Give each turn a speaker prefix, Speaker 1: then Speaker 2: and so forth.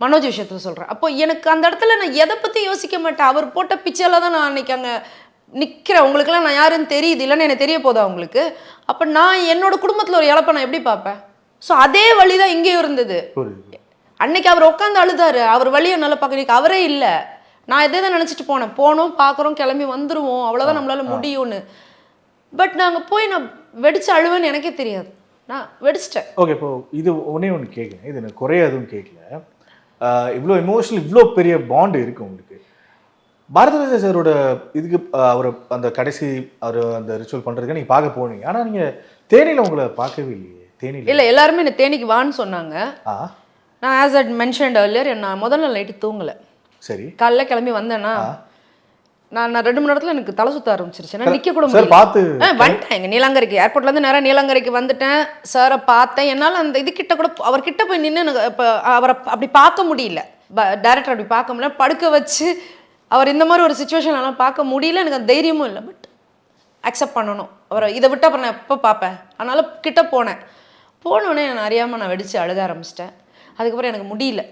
Speaker 1: மனோஜ் விஷயத்தில் சொல்கிறேன். அப்போ எனக்கு அந்த இடத்துல நான் எதை பற்றி யோசிக்க மாட்டேன். அவர் போட்ட பிச்சையில் தான் நான் அன்றைக்கி அங்கே நிற்கிறேன். உங்களுக்குலாம் நான் யாருன்னு தெரியுது இல்லைன்னு எனக்கு தெரிய போதா உங்களுக்கு? அப்போ நான் என்னோட குடும்பத்தில் ஒரு இழப்பை நான் எப்படி பார்ப்பேன்? ஸோ அதே வழி தான் இங்கேயும் இருந்தது. அன்னைக்கு அவர் உட்காந்து அழுதாரு. அவர் வழியை நல்லா பார்க்க அவரே இல்லை. நான் இதே தான் நினச்சிட்டு போனோம் பார்க்குறோம் கிளம்பி வந்துடுவோம் அவ்வளோதான் நம்மளால முடியும்னு. பட் நாங்கள் போய் நான் வெடிச்சு அழுவேன்னு எனக்கே தெரியாது. நான் வெடிச்சிட்டேன்.
Speaker 2: ஓகே, இப்போ இது ஒன்று கேட்குறேன். இது எனக்கு குறைய எதுவும் கேட்கல. இவ்வளோ எமோஷனல் இவ்வளோ பெரிய பாண்டு இருக்குது உங்களுக்கு. பாரதிராஜா சாரோட இதுக்கு அவர் அந்த கடைசி அவர் அந்த ரிச்சுவல் பண்ணுறதுக்கு நீங்கள் பார்க்க போனீங்க. ஆனால் நீங்கள் தேனியில் உங்களை பார்க்கவே இல்லையே. தேனியில்
Speaker 1: இல்லை, எல்லாருமே என்ன தேனிக்கு வான்னு சொன்னாங்க. நான் ஆஸ் அட் மென்ஷன்ட் ஏர்லியர் நான் முதல் நாள் நைட்டு தூங்கலை.
Speaker 2: சரி,
Speaker 1: காலைல கிளம்பி வந்தேன்னா நான் 2 மணி நேரத்தில் எனக்கு தலை சுற்ற ஆரம்பிச்சிருச்சு. நான் நிற்க கூட
Speaker 2: முடியல. பார்த்து
Speaker 1: வந்துட்டேன். எங்கள் நீலாங்கரைக்கு ஏர்போர்ட்லேருந்து நேராக நீலாங்கரைக்கு வந்துட்டேன். சாரை பார்த்தேன். என்னால் அந்த இதுக்கிட்ட கூட அவர்கிட்ட போய் நின்று எனக்கு இப்போ அவரை அப்படி பார்க்க முடியல. டேரக்டர் அப்படி பார்க்க முடியல. படுக்க வச்சு அவர் இந்த மாதிரி ஒரு சுச்சுவேஷன்லாம் பார்க்க முடியல. எனக்கு அந்த தைரியமும் இல்லை. பட் அக்செப்ட் பண்ணணும். அவரை இதை விட்டு அப்புறம் நான் எப்போ பார்ப்பேன். அதனால் கிட்ட போனோடனே நான் அறியாமல் நான் வெடித்து அழுக ஆரம்பிச்சிட்டேன். அதுக்கப்புறம் எனக்கு முடியல.